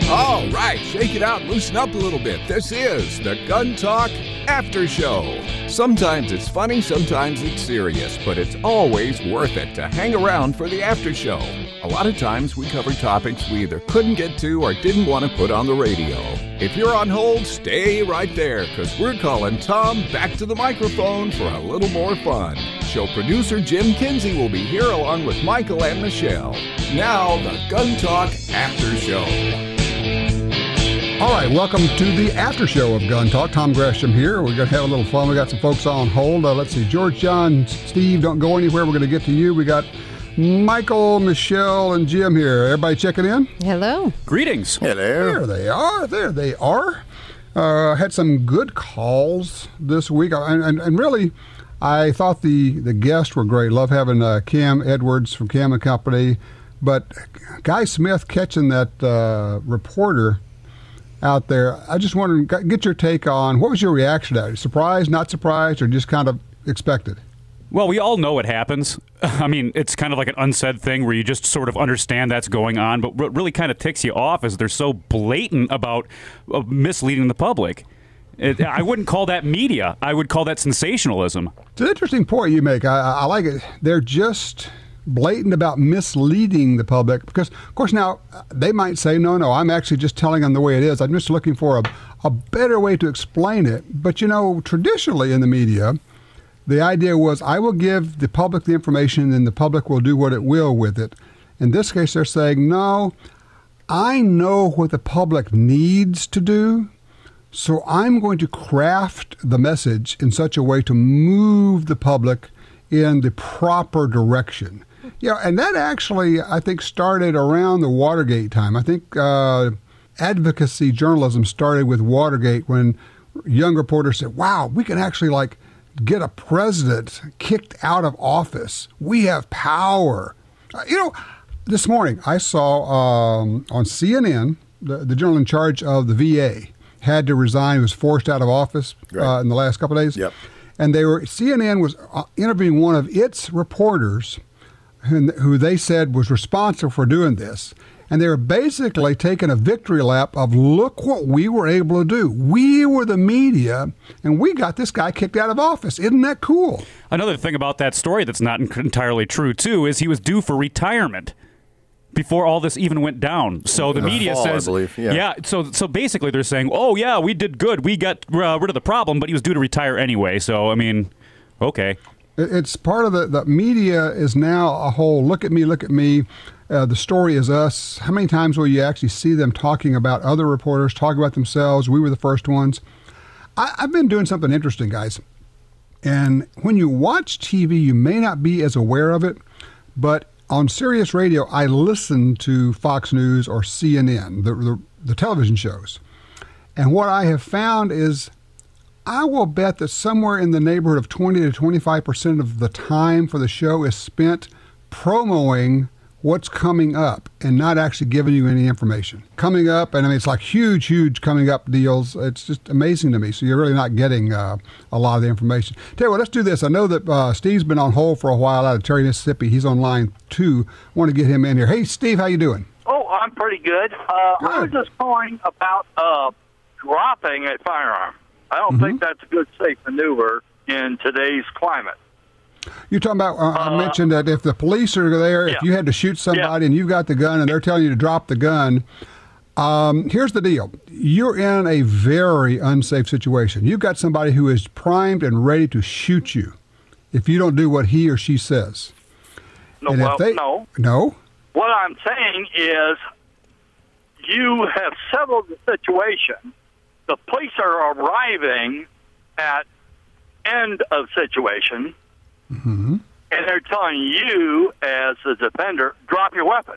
All right, shake it out, loosen up a little bit. This is the Gun Talk After Show. Sometimes it's funny, sometimes it's serious, but it's always worth it to hang around for the after show. A lot of times we cover topics we either couldn't get to or didn't want to put on the radio. If you're on hold, stay right there, because we're calling Tom back to the microphone for a little more fun. Show producer Jim Kinsey will be here along with Michael and Michelle. Now, the Gun Talk After Show. All right, welcome to the after show of Gun Talk. Tom Gresham here. We're going to have a little fun. We got some folks on hold. Let's see, George, John, Steve, don't go anywhere. We're going to get to you. We got Michael, Michelle, and Jim here. Everybody checking in? Hello. Greetings. Hello. There they are. There they are. Had some good calls this week. And really, I thought the guests were great. Love having Cam Edwards from Cam & Company. But Guy Smith catching that reporter out there, I just wanted to get your take on what was your reaction to that? Surprised, not surprised, or just kind of expected? Well, we all know what happens. I mean, it's kind of like an unsaid thing where you just sort of understand that's going on, but what really kind of ticks you off is they're so blatant about misleading the public. I wouldn't call that media. I would call that sensationalism. It's an interesting point you make. I like it. They're just blatant about misleading the public because, of course, now they might say, no, I'm actually just telling them the way it is. I'm just looking for a better way to explain it. But, you know, traditionally in the media, the idea was I will give the public the information and the public will do what it will with it. In this case, they're saying, no, I know what the public needs to do, so I'm going to craft the message in such a way to move the public in the proper direction. Yeah, and that actually, I think, started around the Watergate time. I think advocacy journalism started with Watergate when young reporters said, wow, we can actually, get a president kicked out of office. We have power. This morning I saw on CNN, the general in charge of the VA had to resign, was forced out of office in the last couple of days. Yep. And CNN was interviewing one of its reporters who they said was responsible for doing this. And they were basically taking a victory lap of, look what we were able to do. We were the media, and we got this guy kicked out of office. Isn't that cool? Another thing about that story that's not entirely true, too, is he was due for retirement before all this even went down. So the media says, I believe. Yeah. So basically they're saying, oh, yeah, we did good. We got rid of the problem, but he was due to retire anyway. So, I mean, okay. It's part of the media is now a whole look at me. The story is us. How many times will you actually see them talking about other reporters, talking about themselves? We were the first ones. I've been doing something interesting, guys. And when you watch TV, you may not be as aware of it, but on Sirius Radio, I listen to Fox News or CNN, the television shows. And what I have found is I will bet that somewhere in the neighborhood of 20 to 25% of the time for the show is spent promoting what's coming up and not actually giving you any information. Coming up, and I mean, it's like huge coming up deals. It's just amazing to me. So you're really not getting a lot of the information. Tell you what, let's do this. I know that Steve's been on hold for a while out of Terry, Mississippi. He's on line 2. I want to get him in here. Hey, Steve, how you doing? Oh, I'm pretty good. I was just calling about dropping a firearm. I don't think that's a good, safe maneuver in today's climate. You're talking about, I mentioned that if the police are there, if you had to shoot somebody and you've got the gun and they're telling you to drop the gun, here's the deal. You're in a very unsafe situation. You've got somebody who is primed and ready to shoot you if you don't do what he or she says. No, No? What I'm saying is you have settled the situation. The police are arriving at end of situation, and they're telling you, as the defender, drop your weapon.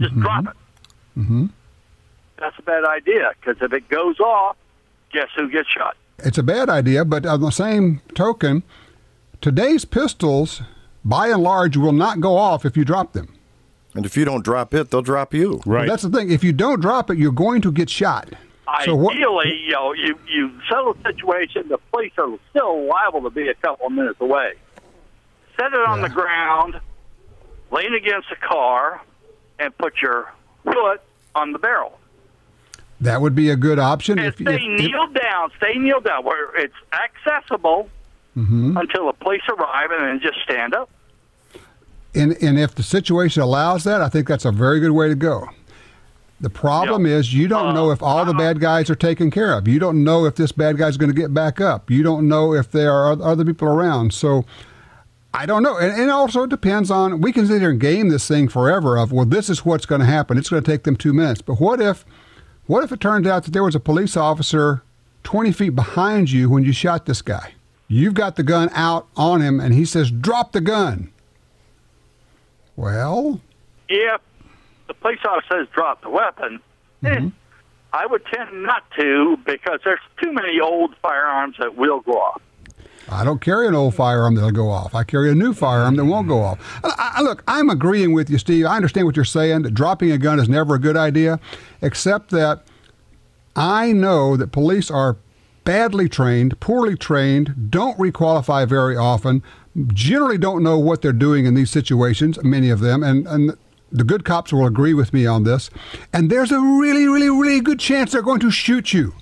Just drop it. That's a bad idea, because if it goes off, guess who gets shot? It's a bad idea, but on the same token, today's pistols, by and large, will not go off if you drop them. And if you don't drop it, they'll drop you. Right. Well, that's the thing. If you don't drop it, you're going to get shot. ideally, you settle the situation. The police are still liable to be a couple of minutes away. Set it on the ground, lean against the car, and put your foot on the barrel. That would be a good option. And stay kneel down where it's accessible until the police arrive, and then just stand up. And if the situation allows that, I think that's a very good way to go. The problem is you don't know if all the bad guys are taken care of. You don't know if this bad guy's going to get back up. You don't know if there are other people around. So I don't know. And also it depends on, we can sit here and game this thing forever of, well, this is what's going to happen. It's going to take them 2 minutes. But what if it turns out that there was a police officer 20 feet behind you when you shot this guy? You've got the gun out on him, and he says, drop the gun. Well, if the police officer says drop the weapon, I would tend not to, because there's too many old firearms that will go off. I don't carry an old firearm that'll go off. I carry a new firearm that won't go off. Look, I'm agreeing with you, Steve. I understand what you're saying, that dropping a gun is never a good idea, except that I know that police are badly trained, poorly trained, don't requalify very often, generally don't know what they're doing in these situations, many of them, and the good cops will agree with me on this. And there's a really, really, really good chance they're going to shoot you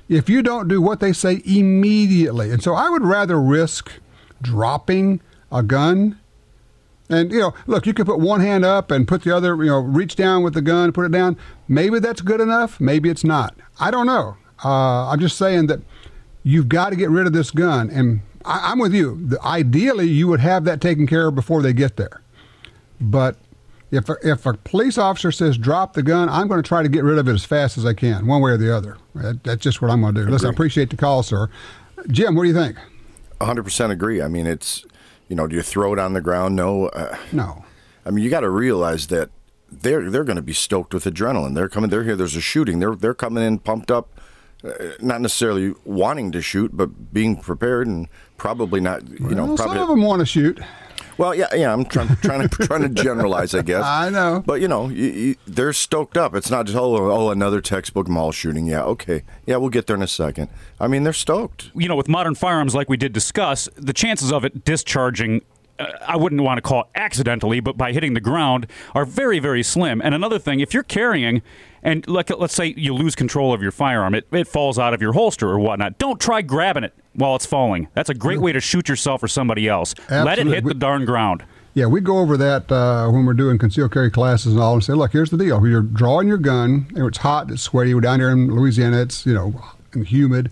if you don't do what they say immediately. And so I would rather risk dropping a gun. And, look, you can put one hand up and put the other, reach down with the gun, put it down. Maybe that's good enough. Maybe it's not. I don't know. I'm just saying that you've got to get rid of this gun. And I'm with you. Ideally, you would have that taken care of before they get there. But if a police officer says drop the gun, I'm going to try to get rid of it as fast as I can, one way or the other. That's just what I'm going to do. Listen, I appreciate the call, sir. Jim, what do you think? 100% agree. I mean, it's, do you throw it on the ground? No. No. I mean, you got to realize that they're going to be stoked with adrenaline. They're here. There's a shooting. They're coming in pumped up, not necessarily wanting to shoot, but being prepared and probably not. Some of them want to shoot. Well, yeah. I'm trying to generalize, I guess. I know. But they're stoked up. It's not just another textbook mall shooting. Yeah, okay. Yeah, we'll get there in a second. I mean, they're stoked. With modern firearms, like we did discuss, the chances of it discharging, I wouldn't want to call it accidentally, but by hitting the ground, are very, very slim. And another thing, if you're carrying, and let's say you lose control of your firearm, it falls out of your holster or whatnot, don't try grabbing it while it's falling. That's a great way to shoot yourself or somebody else. Absolutely. Let it hit the darn ground. Yeah, we go over that when we're doing concealed carry classes and all, and say, look, here's the deal. You're drawing your gun, and it's hot, it's sweaty. We're down here in Louisiana, it's, humid.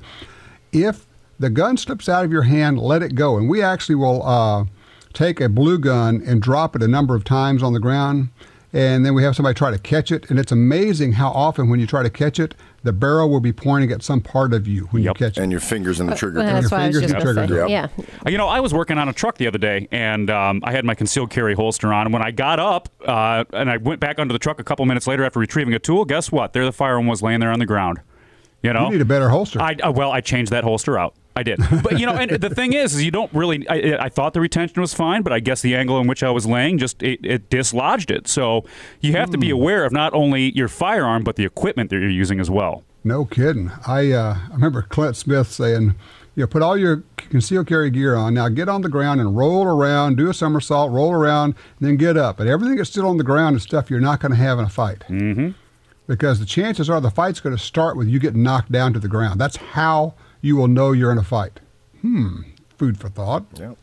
If the gun slips out of your hand, let it go. And we actually will take a blue gun and drop it a number of times on the ground, and then we have somebody try to catch it. And it's amazing how often when you try to catch it, the barrel will be pointing at some part of you when you catch it. And your fingers in the trigger. That's what I was just going to say. Yeah. I was working on a truck the other day, and I had my concealed carry holster on. And when I got up and I went back under the truck a couple minutes later after retrieving a tool, guess what? There the firearm was laying there on the ground. You need a better holster. I changed that holster out. I did. But, and the thing is you don't really, I thought the retention was fine, but I guess the angle in which I was laying it dislodged it. So you have to be aware of not only your firearm, but the equipment that you're using as well. No kidding. I remember Clint Smith saying, put all your concealed carry gear on. Now get on the ground and roll around, do a somersault, roll around, and then get up. But everything that's still on the ground is stuff you're not going to have in a fight. Mm-hmm. Because the chances are the fight's going to start with you getting knocked down to the ground. That's how you will know you're in a fight. Food for thought. Yep.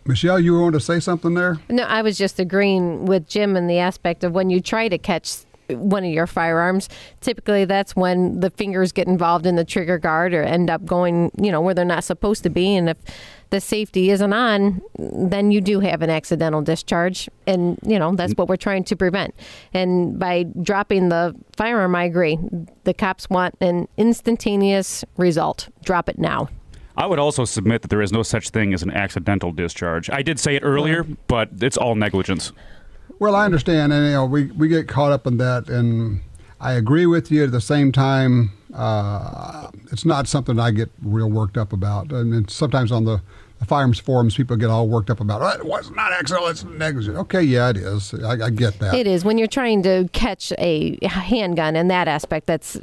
Michelle, you wanted to say something there? No, I was just agreeing with Jim in the aspect of when you try to catch one of your firearms, typically that's when the fingers get involved in the trigger guard or end up going, where they're not supposed to be. And if the safety isn't on, then you do have an accidental discharge. And, that's what we're trying to prevent. And by dropping the firearm, I agree. The cops want an instantaneous result. Drop it now. I would also submit that there is no such thing as an accidental discharge. I did say it earlier, but it's all negligence. Well, I understand, and we get caught up in that, and I agree with you. At the same time, it's not something I get real worked up about. And sometimes on the firearms forums, people get all worked up about, oh, it was not accidental, it's negligent. Okay, yeah, it is. I get that. It is. When you're trying to catch a handgun in that aspect, that's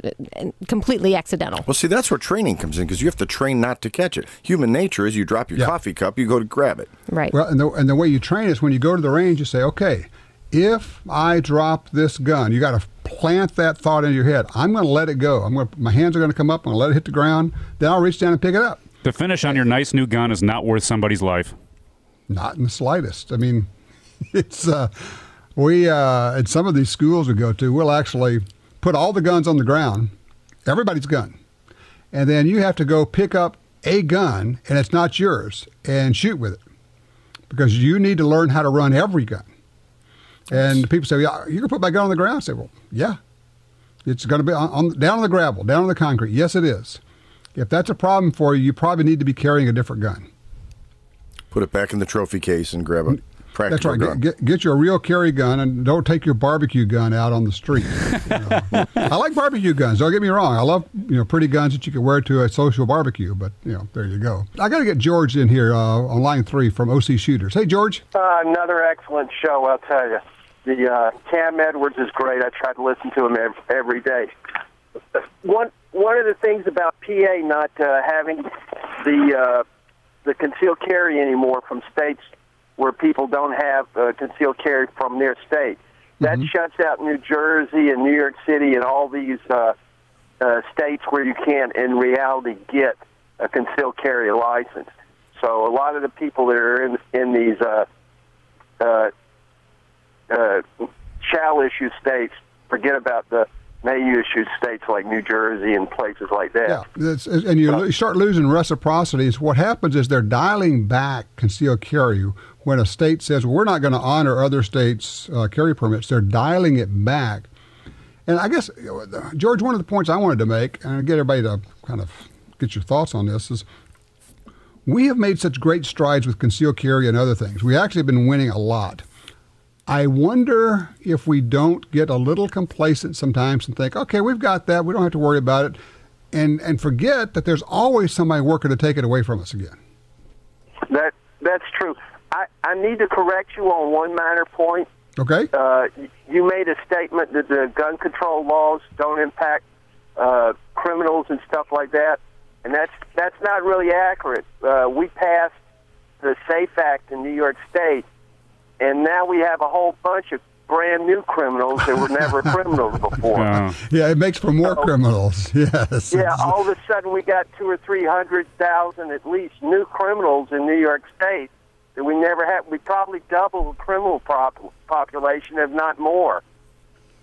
completely accidental. Well, see, that's where training comes in, because you have to train not to catch it. Human nature is you drop your coffee cup, you go to grab it. Right. Well, and the way you train is when you go to the range, you say, okay, if I drop this gun, you got to plant that thought in your head. I'm going to let it go. My hands are going to come up. I'm going to let it hit the ground. Then I'll reach down and pick it up. The finish on your nice new gun is not worth somebody's life. Not in the slightest. I mean, it's we at some of these schools we go to, we'll actually put all the guns on the ground, everybody's gun, and then you have to go pick up a gun, and it's not yours, and shoot with it, because you need to learn how to run every gun. And people say, yeah, you can put my gun on the ground. I say, well, yeah, it's going to be down on the gravel, down on the concrete. Yes, it is. If that's a problem for you, you probably need to be carrying a different gun. Put it back in the trophy case and grab a practical gun. That's right. Gun. Get you a real carry gun, and don't take your barbecue gun out on the street. I like barbecue guns. Don't get me wrong. I love pretty guns that you can wear to a social barbecue. But there you go. I got to get George in here on line 3 from OC Shooters. Hey, George. Another excellent show, I'll tell you. The Cam Edwards is great. I try to listen to him every day. One of the things about PA not having the concealed carry anymore from states where people don't have concealed carry from their state, that shuts out New Jersey and New York City and all these states where you can't, in reality, get a concealed carry license. So a lot of the people that are in these shall-issue states forget about the may-issue states like New Jersey and places like that. Yeah, and you start losing reciprocity. What happens is they're dialing back concealed carry. When a state says, well, we're not going to honor other states' carry permits, they're dialing it back. And I guess, George, one of the points I wanted to make, and I'll get everybody to kind of get your thoughts on this, is we have made such great strides with concealed carry and other things. We actually have been winning a lot. I wonder if we don't get a little complacent sometimes and think, okay, we've got that, we don't have to worry about it, and forget that there's always somebody working to take it away from us again. That's true. I need to correct you on one minor point. Okay. You made a statement that the gun control laws don't impact criminals and stuff like that, and that's not really accurate. We passed the SAFE Act in New York State, and now we have a whole bunch of brand new criminals that were never criminals before. Yeah, it makes for more criminals. Yes. Yeah, all of a sudden we got 200,000 or 300,000 at least new criminals in New York State that we never had. We probably double the criminal population, if not more.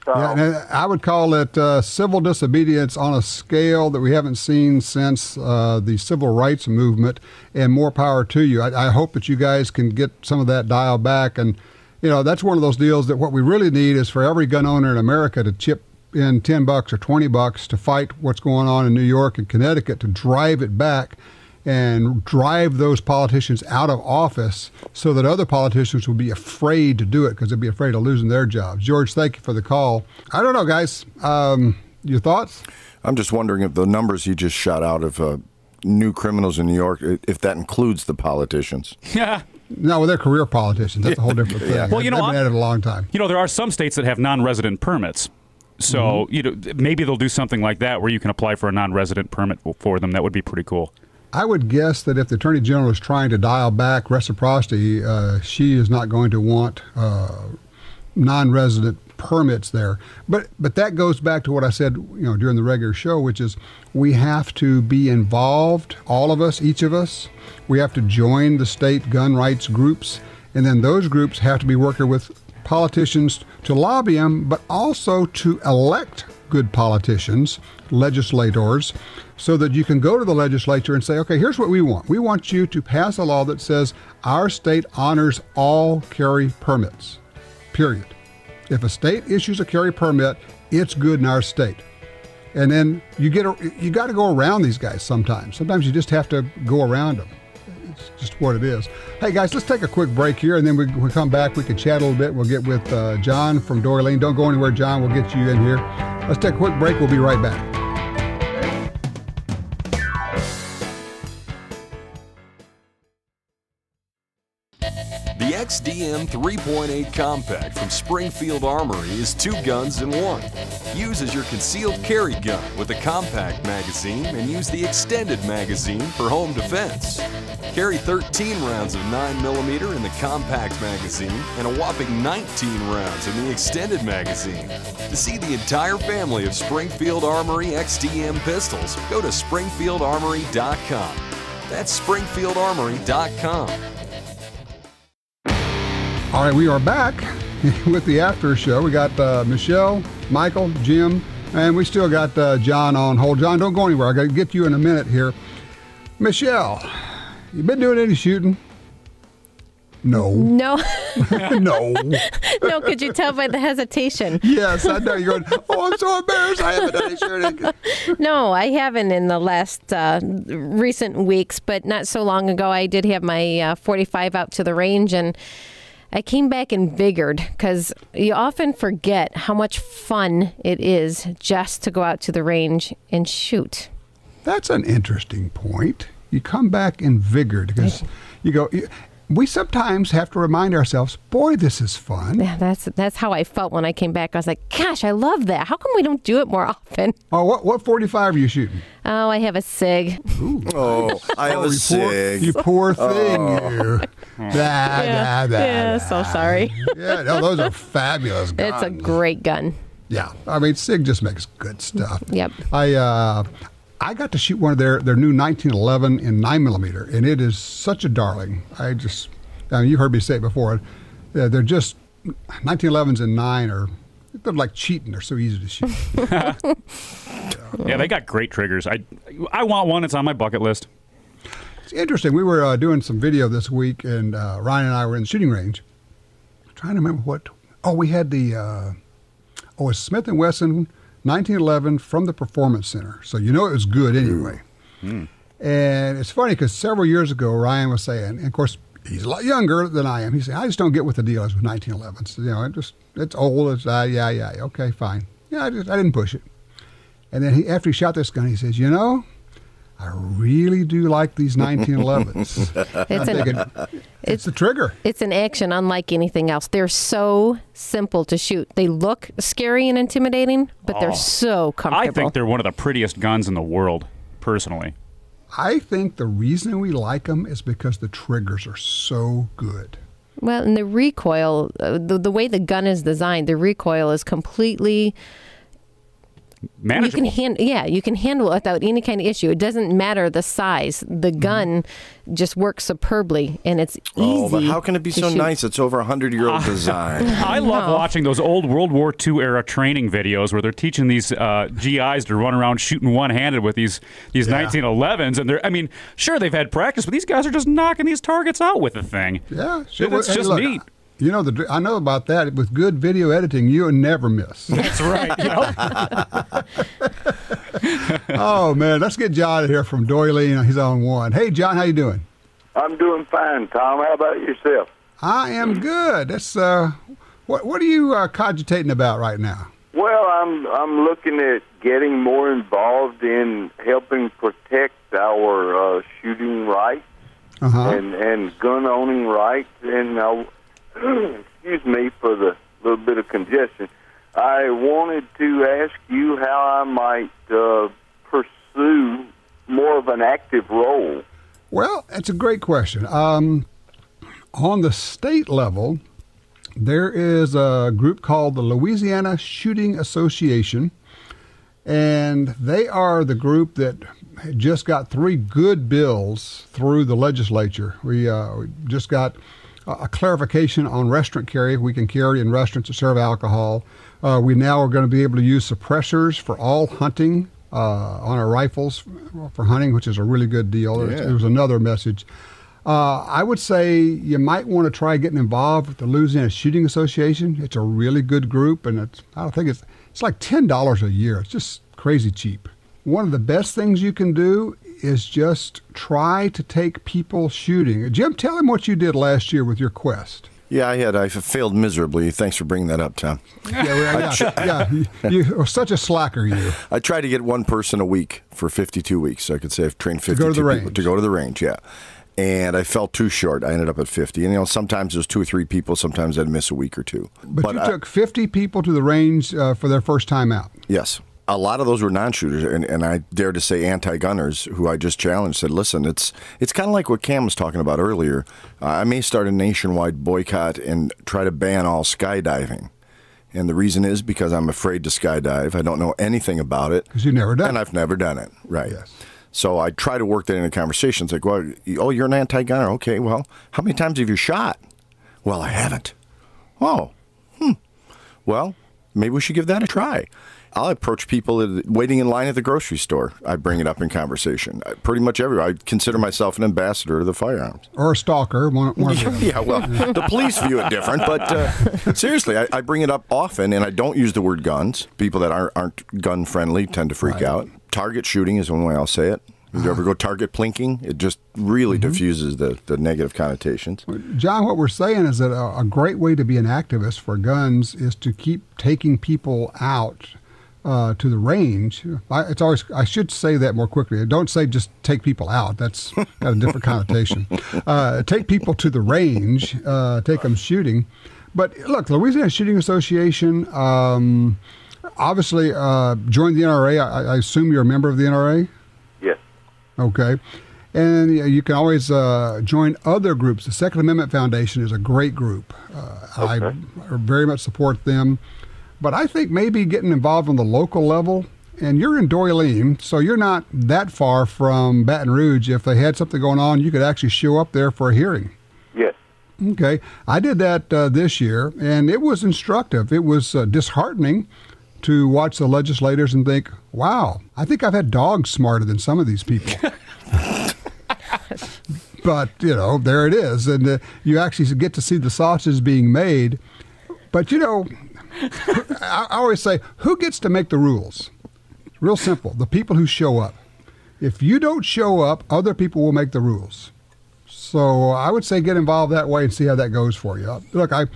So, yeah, and I would call it civil disobedience on a scale that we haven't seen since the civil rights movement, and more power to you. I hope that you guys can get some of that dial back. And, that's one of those deals that what we really need is for every gun owner in America to chip in $10 or $20 to fight what's going on in New York and Connecticut, to drive it back and drive those politicians out of office so that other politicians will be afraid to do it because they'll be afraid of losing their jobs. George, thank you for the call. I don't know, guys. Your thoughts? I'm just wondering if the numbers he just shot out of new criminals in New York, if that includes the politicians. Yeah. No, well, they're career politicians. That's a whole different thing. Well, they've been at it a long time. There are some states that have non-resident permits. So, maybe they'll do something like that where you can apply for a non-resident permit for them. That would be pretty cool. I would guess that if the Attorney General is trying to dial back reciprocity, she is not going to want non-resident permits there. But that goes back to what I said, during the regular show, which is we have to be involved, all of us, each of us. We have to join the state gun rights groups, and then those groups have to be working with politicians to lobby them, but also to elect good politicians, legislators, so that you can go to the legislature and say, okay, here's what we want. We want you to pass a law that says our state honors all carry permits, period. If a state issues a carry permit, it's good in our state. And then you got to go around these guys sometimes. Sometimes you just have to go around them. It's just what it is. Hey, guys, let's take a quick break here, and then we come back. We can chat a little bit. We'll get with John from Dory Lane. Don't go anywhere, John. We'll get you in here. Let's take a quick break. We'll be right back. The XDM 3.8 Compact from Springfield Armory is 2 guns in 1. Use as your concealed carry gun with a compact magazine and use the extended magazine for home defense. Carry 13 rounds of 9mm in the compact magazine and a whopping 19 rounds in the extended magazine. To see the entire family of Springfield Armory XDM pistols, go to springfieldarmory.com. That's springfieldarmory.com. All right, we are back with the after show. We got Michelle, Michael, Jim, and we still got John on hold. John, don't go anywhere. I got to get you in a minute here. Michelle, you been doing any shooting? No. No. No. No, could you tell by the hesitation? Yes, I know. You're going, oh, I'm so embarrassed. I haven't done any shooting. No, I haven't in the last recent weeks, but not so long ago, I did have my 45 out to the range, and I came back invigorated because you often forget how much fun it is just to go out to the range and shoot. That's an interesting point. You come back invigorated because you go... We sometimes have to remind ourselves, boy, this is fun. Yeah, that's how I felt when I came back. I was like, gosh, I love that. How come we don't do it more often? Oh, what 45 are you shooting? Oh, I have a SIG. Ooh. Oh, I have a SIG. You poor thing, you. Yeah, so sorry. Yeah, no, those are fabulous guns. It's a great gun. Yeah, I mean, SIG just makes good stuff. Yep. I got to shoot one of their new 1911 in 9mm, and it is such a darling. I mean, you heard me say it before. They're just 1911s and 9 they're like cheating. They're so easy to shoot. Yeah, they got great triggers. I want one. It's on my bucket list. It's interesting. We were doing some video this week, and Ryan and I were in the shooting range. I'm trying to remember what. Oh, we had the it's Smith & Wesson 1911 from the Performance Center. So you know it was good anyway. And it's funny because several years ago, Ryan was saying, and of course, he's a lot younger than I am. He said, I just don't get what the deal is with 1911s. You know, it's old. It's, yeah, okay, fine. Yeah, I didn't push it. And then after he shot this gun, he says, you know, I really do like these 1911s. It's the trigger. It's an action unlike anything else. They're so simple to shoot. They look scary and intimidating, but they're so comfortable. I think they're one of the prettiest guns in the world, personally. I think the reason we like them is because the triggers are so good. Well, and the recoil, the way the gun is designed, the recoil is completely manageable. You can handle it without any kind of issue. It doesn't matter the size. The gun just works superbly, and it's easy. Oh, but how can it be so nice? It's over 100-year-old design. I love watching those old World War II era training videos where they're teaching these GIs to run around shooting one-handed with these 1911s, and they're, I mean, sure they've had practice, but these guys are just knocking these targets out with the thing. Yeah, sure. It's just neat. You know, I know about that. With good video editing, you never miss. That's right. Oh, man. Let's get John here from Doyley. He's on one. Hey, John, how you doing? I'm doing fine, Tom. How about yourself? I am good. That's what are you cogitating about right now? Well, I'm looking at getting more involved in helping protect our shooting rights and gun owning rights, and excuse me for the little bit of congestion. I wanted to ask you how I might pursue more of an active role. Well, that's a great question. On the state level, there is a group called the Louisiana Shooting Association, and they are the group that just got 3 good bills through the legislature. We just got a clarification on restaurant carry. We can carry in restaurants that serve alcohol. We now are going to be able to use suppressors for all hunting on our rifles for hunting, which is a really good deal. Yeah. It was another message. I would say you might want to try getting involved with the Louisiana Shooting Association. It's a really good group, and it's like $10 a year. It's just crazy cheap. One of the best things you can do is just try to take people shooting. Jim, tell him what you did last year with your quest. Yeah, I failed miserably. Thanks for bringing that up, Tom. You are such a slacker, you. I tried to get one person a week for 52 weeks. So I could say I've trained 52 people to go to the range, yeah. and I fell too short. I ended up at 50. And, sometimes there's 2 or 3 people. Sometimes I'd miss a week or 2. But you took 50 people to the range for their first time out. Yes. A lot of those were non-shooters, and I dare to say anti-gunners who I just challenged, said, listen, it's kind of like what Cam was talking about earlier. I may start a nationwide boycott and try to ban all skydiving. And the reason is because I'm afraid to skydive. I don't know anything about it. Because you've never done it. And I've never done it, right. Yes. So I try to work that into conversations. Like, well, oh, you're an anti-gunner. Okay, well, how many times have you shot? Well, I haven't. Oh, well, maybe we should give that a try. I'll approach people waiting in line at the grocery store. I bring it up in conversation. Pretty much everywhere. I consider myself an ambassador of the firearms. Or a stalker. One of them. Yeah, well, the police view it different. But seriously, I bring it up often, and I don't use the word guns. People that aren't gun-friendly tend to freak out. Target shooting is one way I'll say it. If you ever go target plinking, it just really diffuses the negative connotations. John, what we're saying is that a great way to be an activist for guns is to keep taking people out to the range. I should say that more quickly. Don't say just take people out. That's got a different connotation. Take people to the range, take them shooting. But look, Louisiana Shooting Association obviously joined the NRA. I assume you're a member of the NRA? Yes. Okay. And you can always join other groups. The Second Amendment Foundation is a great group. I very much support them. But I think maybe getting involved on the local level, and you're in Doyleem, so you're not that far from Baton Rouge. If they had something going on, you could actually show up there for a hearing. Yes. Okay. I did that this year, and it was instructive. It was disheartening to watch the legislators and think, wow, I think I've had dogs smarter than some of these people. But, there it is. And you actually get to see the sausage being made. But, I always say, who gets to make the rules? Real simple. The people who show up. If you don't show up, other people will make the rules. So I would say get involved that way and see how that goes for you. Look, I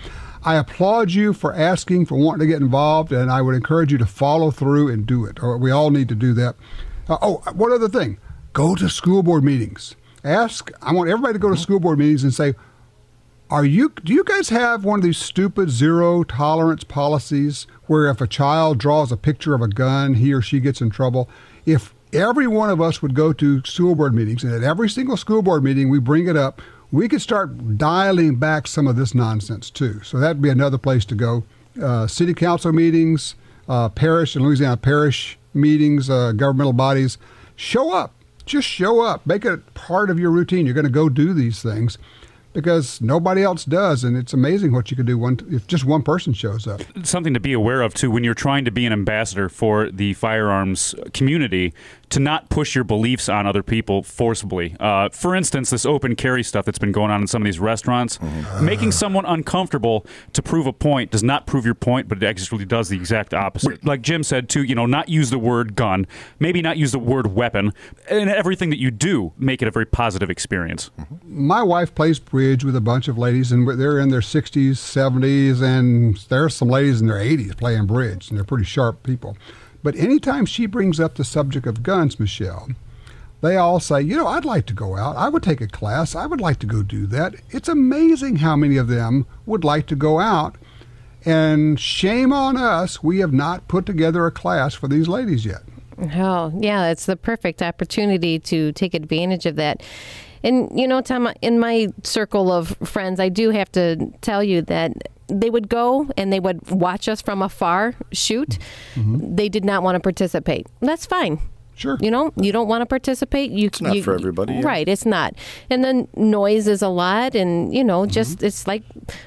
applaud you for asking, for wanting to get involved, and I would encourage you to follow through and do it. We all need to do that. One other thing. Go to school board meetings. I want everybody to go to school board meetings and say, do you guys have one of these stupid zero tolerance policies where if a child draws a picture of a gun, he or she gets in trouble? If every one of us would go to school board meetings, and at every single school board meeting we bring it up, we could start dialing back some of this nonsense too. So that'd be another place to go. City council meetings, parish and Louisiana parish meetings, governmental bodies. Show up. Just show up. Make it part of your routine. You're going to go do these things because nobody else does, and it's amazing what you can do if just one person shows up. Something to be aware of, too, when you're trying to be an ambassador for the firearms community, to not push your beliefs on other people forcibly. For instance, this open carry stuff that's been going on in some of these restaurants, making someone uncomfortable to prove a point does not prove your point, but it actually does the exact opposite. Like Jim said, too, not use the word gun, maybe not use the word weapon, and everything that you do, make it a very positive experience. My wife plays bridge with a bunch of ladies, and they're in their 60s, 70s, and there's some ladies in their 80s playing bridge, and they're pretty sharp people. But anytime she brings up the subject of guns, Michelle, they all say, I'd like to go out. I would take a class. I would like to go do that. It's amazing how many of them would like to go out. And shame on us, we have not put together a class for these ladies yet. Oh, yeah, it's the perfect opportunity to take advantage of that. And, Tom, in my circle of friends, I do have to tell you that they would go and they would watch us from afar shoot. Mm-hmm. They did not want to participate. That's fine. Sure. You don't want to participate. It's not for everybody. Yeah. Right, it's not. And then noise is a lot, and, just it's like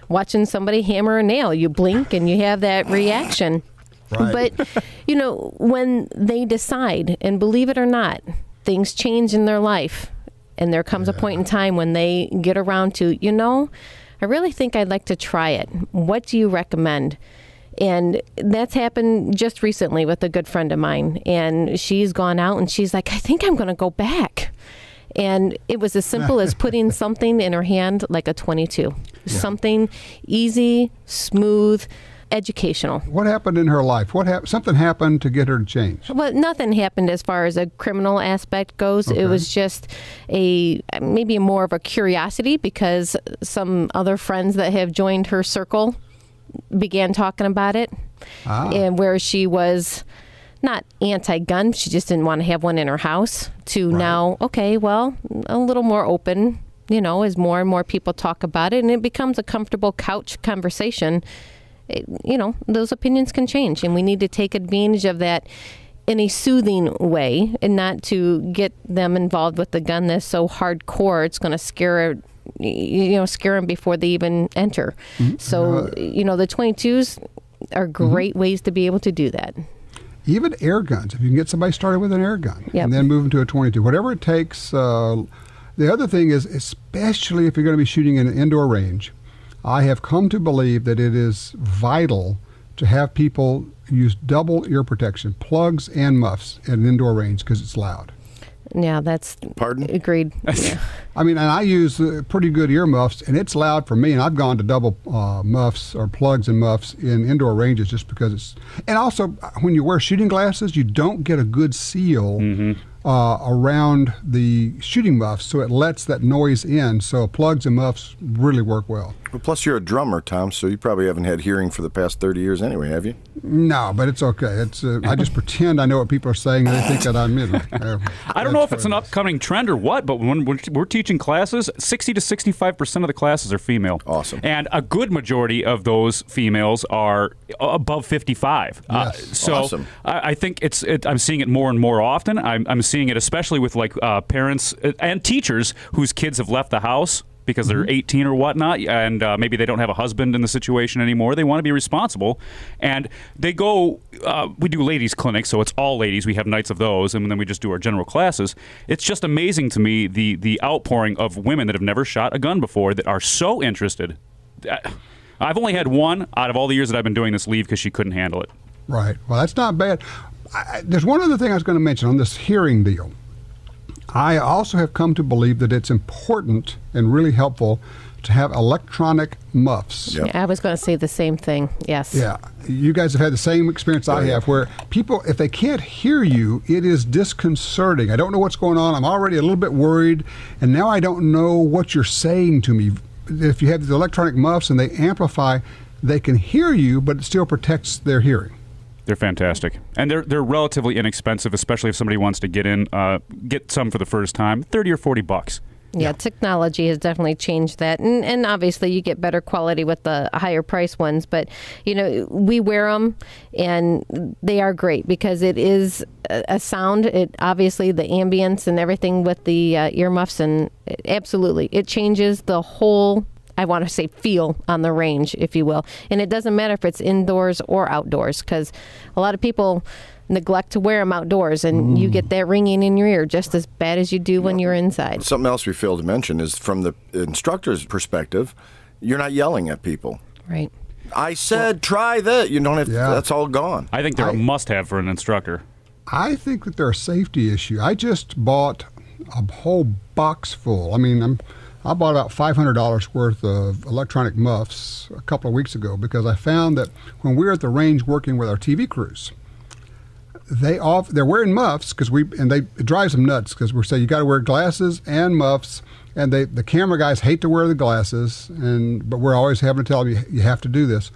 watching somebody hammer a nail. You blink and you have that reaction. Right. But, when they decide, and believe it or not, things change in their life. And there comes a point in time when they get around to, I really think I'd like to try it. What do you recommend? And that's happened just recently with a good friend of mine. And she's gone out and she's like, I think I'm going to go back. And it was as simple as putting something in her hand like a .22. Yeah. Something easy, smooth, educational. What happened in her life? Something happened to get her to change? Well, nothing happened as far as a criminal aspect goes. Okay. It was just maybe more of a curiosity because some other friends that have joined her circle began talking about it. And where she was not anti-gun, she just didn't want to have one in her house, to now, okay, well, a little more open, as more and more people talk about it and it becomes a comfortable couch conversation. Those opinions can change, and we need to take advantage of that in a soothing way and not to get them involved with the gun that's so hardcore it's going to scare them before they even enter. So, the 22s are great ways to be able to do that. Even air guns, if you can get somebody started with an air gun and then move them to a 22, whatever it takes. The other thing is, especially if you're going to be shooting in an indoor range, I have come to believe that it is vital to have people use double ear protection, plugs and muffs at an indoor range because it's loud. Yeah, that's... Pardon? Agreed. Yeah. I mean, and I use pretty good ear muffs, and it's loud for me, and I've gone to double muffs or plugs and muffs in indoor ranges just because it's... And also, when you wear shooting glasses, you don't get a good seal around the shooting muffs, so it lets that noise in, so plugs and muffs really work well. Well, plus you're a drummer, Tom, so you probably haven't had hearing for the past 30 years anyway, have you? No, but it's okay. It's I just pretend I know what people are saying, and they think that I'm in. I don't know if it's an upcoming trend or what, but when we're teaching classes, 60 to 65% of the classes are female. Awesome. And a good majority of those females are above 55. Yes. So awesome. I think I'm seeing it more and more often. I'm seeing it especially with parents and teachers whose kids have left the house because they're 18 or whatnot, and maybe they don't have a husband in the situation anymore. They want to be responsible. And they go, we do ladies' clinics, so it's all ladies. We have nights of those, and then we just do our general classes. It's just amazing to me, the outpouring of women that have never shot a gun before that are so interested. I've only had one out of all the years that I've been doing this leave because she couldn't handle it. Right. Well, that's not bad. There's one other thing I was going to mention on this hearing deal. I also have come to believe that it's important and really helpful to have electronic muffs. Yep. Yeah, I was going to say the same thing. Yes. Yeah. You guys have had the same experience I have, where people, if they can't hear you, it is disconcerting. I don't know what's going on. I'm already a little bit worried, and now I don't know what you're saying to me. If you have these electronic muffs and they amplify, they can hear you, but it still protects their hearing. They're fantastic, and they're relatively inexpensive, especially if somebody wants to get some for the first time. $30 or $40. Yeah, technology has definitely changed that, and obviously you get better quality with the higher price ones. But we wear them, and they are great because it is a sound. It obviously the ambience and everything with the earmuffs, and absolutely it changes the whole. I want to say feel on the range, if you will. And it doesn't matter if it's indoors or outdoors, because a lot of people neglect to wear them outdoors, and you get that ringing in your ear just as bad as you do when you're inside. Something else we failed to mention is from the instructor's perspective, you're not yelling at people. Right. I said, try that. You don't have to, that's all gone. I think they're a must-have for an instructor. I think that they're a safety issue. I just bought a whole box full. I bought about $500 worth of electronic muffs a couple of weeks ago because I found that when we were at the range working with our TV crews, they're wearing muffs it drives them nuts because we're saying you got to wear glasses and muffs, and the camera guys hate to wear the glasses, but we're always having to tell them you have to do this.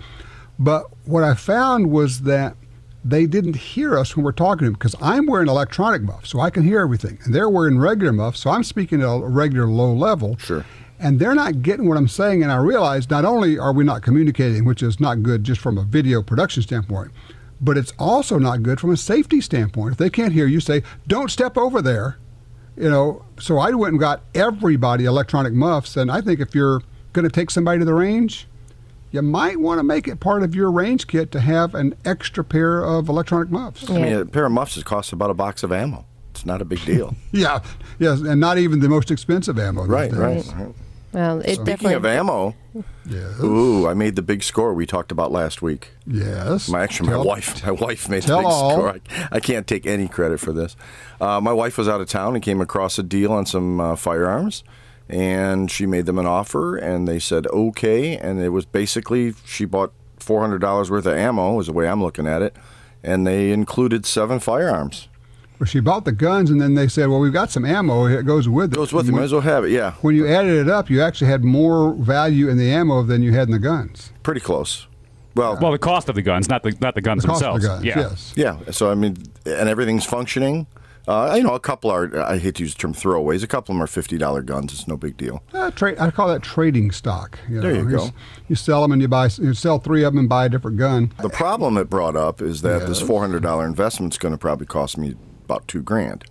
But what I found was that they didn't hear us when we're talking to them because I'm wearing electronic muffs, so I can hear everything. And they're wearing regular muffs, so I'm speaking at a regular low level. Sure. And they're not getting what I'm saying. And I realize not only are we not communicating, which is not good just from a video production standpoint, but it's also not good from a safety standpoint. If they can't hear you, say, don't step over there. So I went and got everybody electronic muffs. And I think if you're going to take somebody to the range, you might want to make it part of your range kit to have an extra pair of electronic muffs. I mean, a pair of muffs costs about a box of ammo. It's not a big deal. Yes, and not even the most expensive ammo. Right. Well, Speaking of ammo, ooh, I made the big score we talked about last week. Yes. My wife made the big score. I can't take any credit for this. My wife was out of town and came across a deal on some firearms. And she made them an offer, and they said okay. And it was basically she bought $400 worth of ammo, is the way I'm looking at it, and they included 7 firearms. Well, she bought the guns, and then they said, well, we've got some ammo. It goes with it. Goes with it. Might as well have it, yeah. When you added it up, you actually had more value in the ammo than you had in the guns. Pretty close. Well, the cost of the guns, not the guns The cost themselves. of the guns, yes. Yeah, so, I mean, and everything's functioning. A couple are, I hate to use the term throwaways, a couple of them are $50 guns. It's no big deal. I call that trading stock. There you go. You sell them and you sell 3 of them and buy a different gun. The problem it brought up is that this $400 investment is going to probably cost me about $2,000.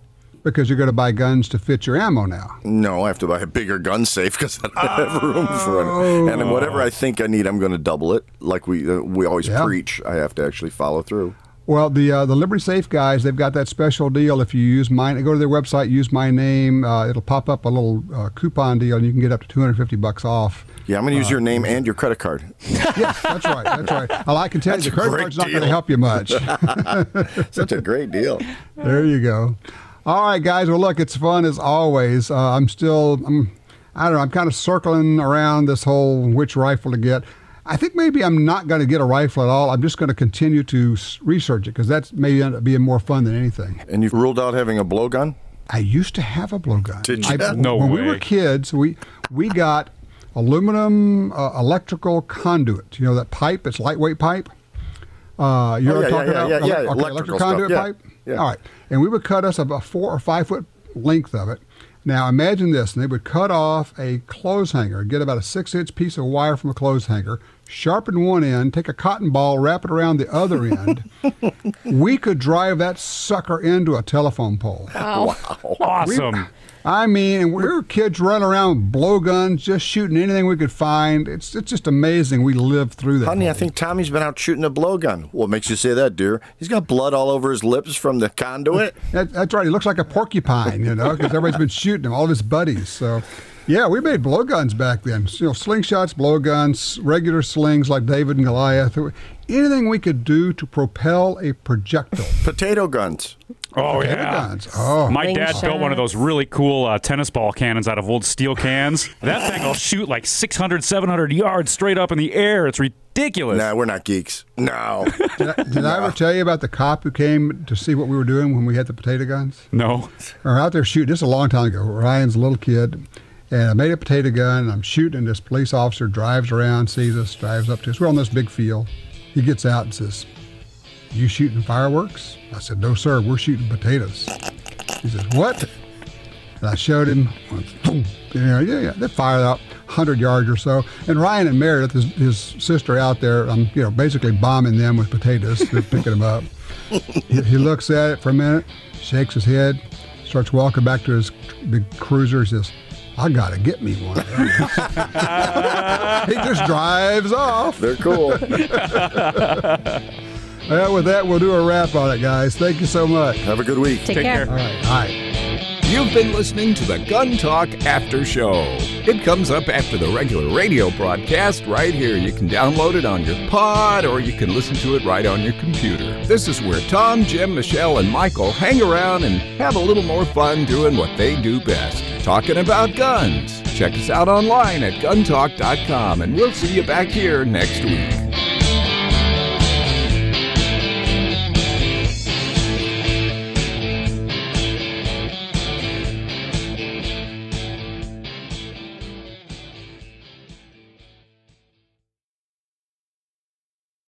Because you're going to buy guns to fit your ammo now. No, I have to buy a bigger gun safe because I don't have room for it. And then whatever I think I need, I'm going to double it. Like we always preach, I have to actually follow through. Well, the Liberty Safe guys, they've got that special deal. If you use mine, go to their website, use my name. It'll pop up a little coupon deal, and you can get up to $250 off. Yeah, I'm going to use your name and your credit card. Yes, that's right. That's right. Well, I can tell you, the credit card's not going to help you much. Such a great deal. There you go. All right, guys. Well, look, it's fun as always. I don't know. I'm kind of circling around this whole which rifle to get. I think maybe I'm not going to get a rifle at all. I'm just going to continue to research it because that's maybe end up being more fun than anything. And you've ruled out having a blowgun? I used to have a blowgun. Did you? No when way. we were kids, we got aluminum electrical conduit. You know that pipe? It's lightweight pipe. You're talking about electrical conduit pipe? Yeah. All right. And we would cut us about 4 or 5 foot length of it. Now imagine this, and they would cut off a clothes hanger, get about a 6-inch piece of wire from a clothes hanger, sharpen one end, take a cotton ball, wrap it around the other end. We could drive that sucker into a telephone pole. Wow. Awesome. We were kids running around with blowguns, just shooting anything we could find. It's just amazing we lived through that. Honey, I think Tommy's been out shooting a blowgun. What makes you say that, dear? He's got blood all over his lips from the conduit. That's right. He looks like a porcupine, because everybody's been shooting him, all of his buddies. So, yeah, we made blowguns back then. Slingshots, blowguns, regular slings like David and Goliath. Anything we could do to propel a projectile. Potato guns. Oh, Potato yeah. guns. Oh. My dad built one of those really cool tennis ball cannons out of old steel cans. That thing will shoot like 600, 700 yards straight up in the air. It's ridiculous. Nah, we're not geeks. No. Did I ever tell you about the cop who came to see what we were doing when we had the potato guns? No. We were out there shooting. This is a long time ago. Ryan's a little kid. And I made a potato gun, and I'm shooting, and this police officer drives around, sees us, drives up to us. We're on this big field. He gets out and says, "You shooting fireworks?" I said, "No, sir, we're shooting potatoes." He says, "What?" And I showed him. Boom. Yeah. They fired out 100 yards or so. And Ryan and Meredith, his sister, out there, I'm basically bombing them with potatoes. They're picking them up. He looks at it for a minute, shakes his head, starts walking back to his big cruiser. He says, "I gotta get me one of those." He just drives off. They're cool. Well, with that, we'll do a wrap on it, guys. Thank you so much. Have a good week. Take care. All right. You've been listening to the Gun Talk After Show. It comes up after the regular radio broadcast right here. You can download it on your pod, or you can listen to it right on your computer. This is where Tom, Jim, Michelle, and Michael hang around and have a little more fun doing what they do best, talking about guns. Check us out online at guntalk.com, and we'll see you back here next week.